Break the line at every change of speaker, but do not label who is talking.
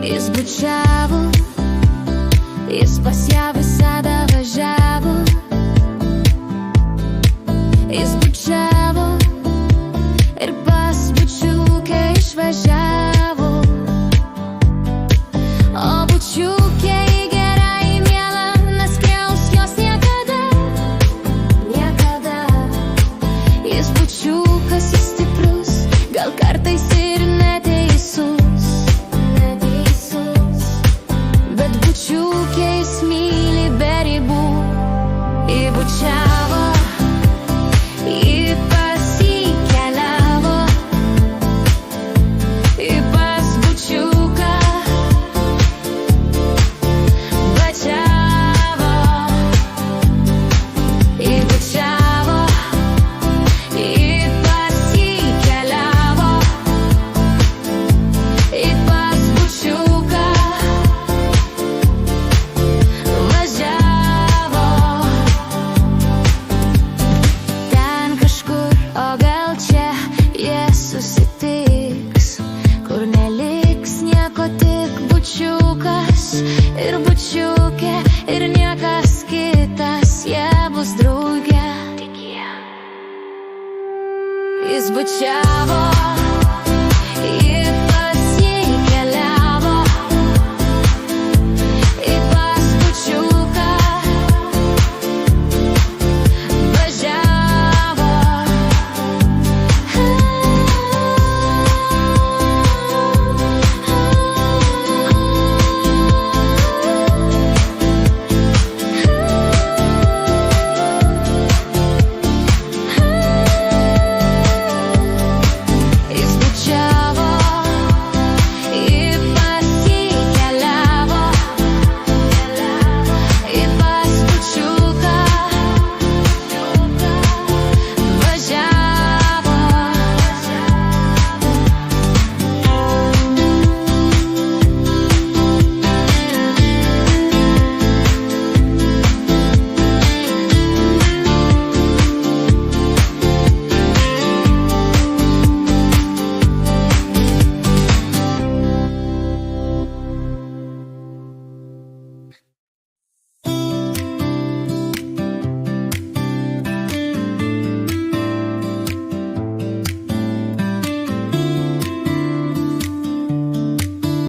Jis bučiavo, jis pas ją visada važiavo. Jis bučiavo ir pas bučiukę išvažiavo. O bučiukė į gerą, į mielą, neskriaus jos niekada, niekada. Jis bučiukas, jis stiprus, gal kartais ir neteisus, bet bučiukė jis myli be ribų. Įbučiavo, į pas jį keliavo, į pas bučiuką važiavo. Įbučiavo, į pas jį keliavo, į pas bučiuką važiavo. Ten kažkur, o gal čia jie susitiks, kur neliks nieko, tik bučiukas ir